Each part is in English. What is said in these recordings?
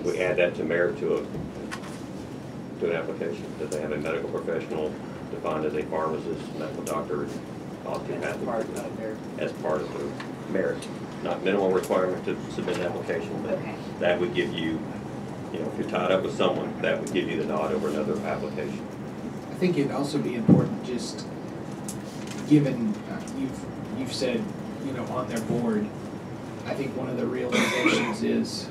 we add that to merit to an application, that they have a medical professional defined as a pharmacist, medical doctor, osteopath, as part of the merit. Not minimal requirement to submit an application, but that would give you, if you're tied up with someone, that would give you the nod over another application. I think it'd also be important, just given you've said, on their board, I think one of the realizations is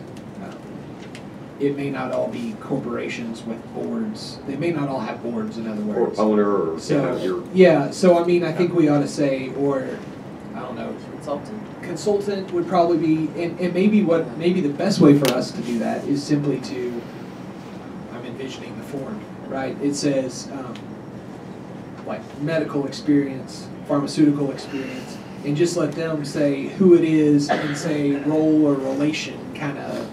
it may not all be corporations with boards. They may not all have boards, in other words. Or owner, or so I mean, I think we ought to say, or I don't know, consultant would probably be, and maybe the best way for us to do that is simply to, I'm envisioning the form, right? It says like medical experience, pharmaceutical experience, and just let them say who it is and say role or relation, kind of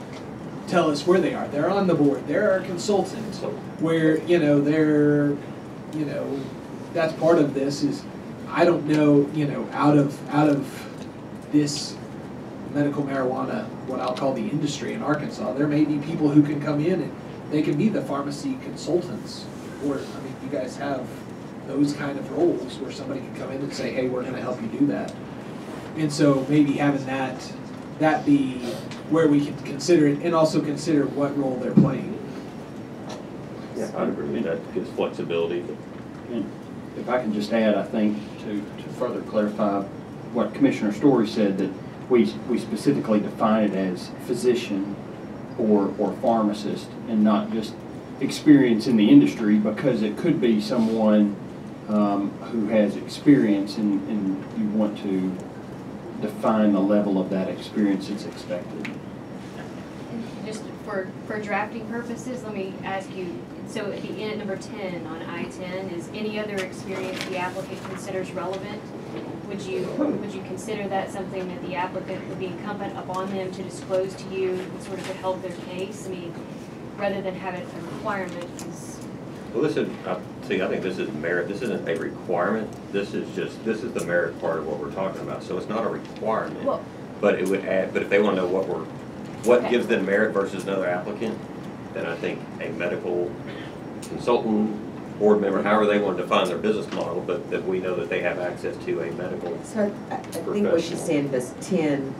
tell us where they are. They're on the board. They're our consultant. Where they're that's part of this is I don't know out of this medical marijuana, what I'll call the industry in Arkansas, there may be people who can come in and they can be the pharmacy consultants, or I mean you guys have those kind of roles where somebody can come in and say, hey, we're going to help you do that. And so maybe having that be where we can consider it, and also consider what role they're playing. Yeah, I'd agree. That gives flexibility. And if I can just add, I think, to further clarify what Commissioner Story said, that we specifically define it as physician or pharmacist, and not just experience in the industry, because it could be someone who has experience, and you want to define the level of that experience that's expected. Just for drafting purposes, let me ask you, so at the end, number 10 on I-10, is any other experience the applicant considers relevant? Would you consider that something that the applicant would be incumbent upon them to disclose to you in sort of to help their case? I mean, rather than have it a requirement. Well, this is, I think this is merit. This isn't a requirement. This is the merit part of what we're talking about. So it's not a requirement, well, but it would add, but if they want to know what gives them merit versus another applicant, then I think a medical consultant, board member, however they want to define their business model, but that we know that they have access to a medical So I think what she's saying is 10,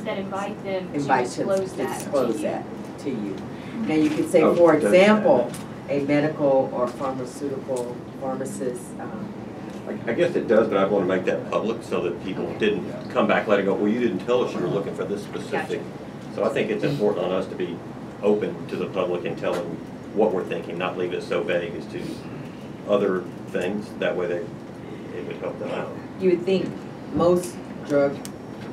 that invite them to disclose that to you. Now you could say, for example, a medical or pharmaceutical pharmacist. I guess it does, but I want to make that public so that people didn't come back later go, well, you didn't tell us you were looking for this specific. Gotcha. So I think it's important on us to be open to the public and tell them what we're thinking, not leave it so vague as to other things. That way it would help them out. You would think most drug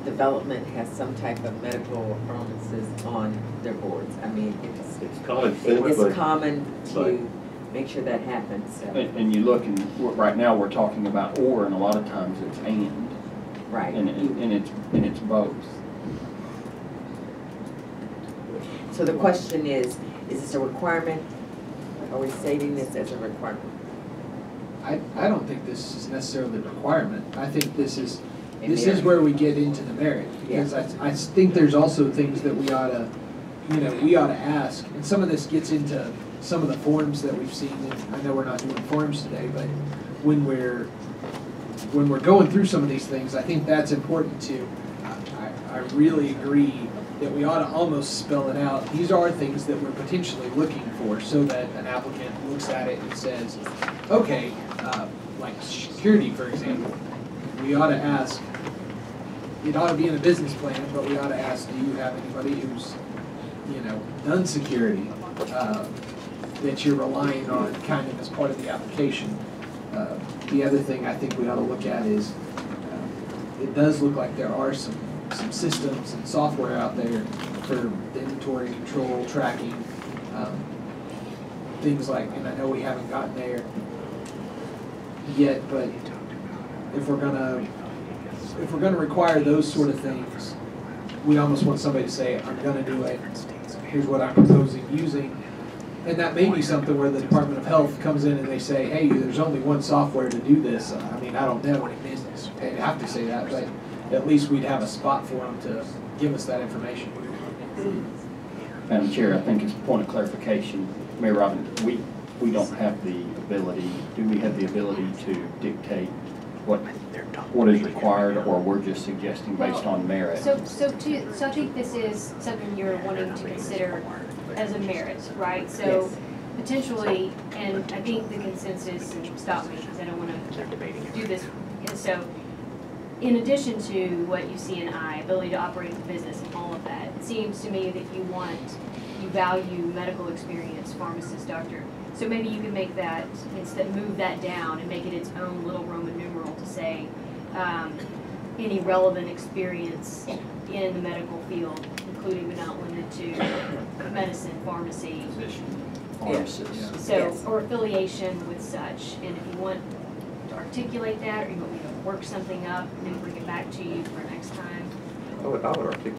development has some type of medical or pharmacist on their boards. I mean, it's common sense. It's common to make sure that happens. So. And you look, and right now we're talking about or, and a lot of times it's and. Right. And it's both. So the question is this a requirement? Are we stating this as a requirement? I don't think this is necessarily a requirement. I think this is where we get into the merit, because I think there's also things that we ought to ask, and some of this gets into some of the forms that we've seen. And I know we're not doing forms today, but when we're going through some of these things, I think that's important too. I really agree that we ought to almost spell it out. These are things that we're potentially looking for, so that an applicant looks at it and says, okay, like security, for example, we ought to ask, it ought to be in a business plan, but we ought to ask, do you have anybody who's, done security that you're relying on kind of as part of the application? The other thing I think we ought to look at is, it does look like there are some systems and software out there for inventory control, tracking, things like, and I know we haven't gotten there yet, but if we're gonna require those sort of things, we almost want somebody to say, I'm gonna do it, here's what I'm proposing using. And that may be something where the Department of Health comes in and they say, hey, there's only one software to do this. I mean, I don't know, they have to say that, but at least we'd have a spot for them to give us that information. Madam Chair, I think as a point of clarification, Mayor Robbins, we don't have the ability, do we have the ability to dictate what is required, or we're just suggesting based on merit? So I think this is something you're wanting to consider as a merit, right? So Yes. potentially, and I think the consensus, and stop me because I don't want to do this. And so, in addition to what you see in I, ability to operate the business and all of that, it seems to me that you value medical experience, pharmacist, doctor. So maybe you can make that, instead move that down and make it its own little Roman numeral to say, any relevant experience in the medical field, including but not limited to medicine, pharmacy. Pharmacists. So, Yes. or affiliation with such, and if you want to articulate that, or you want me to work something up and bring it back to you for next time, I would articulate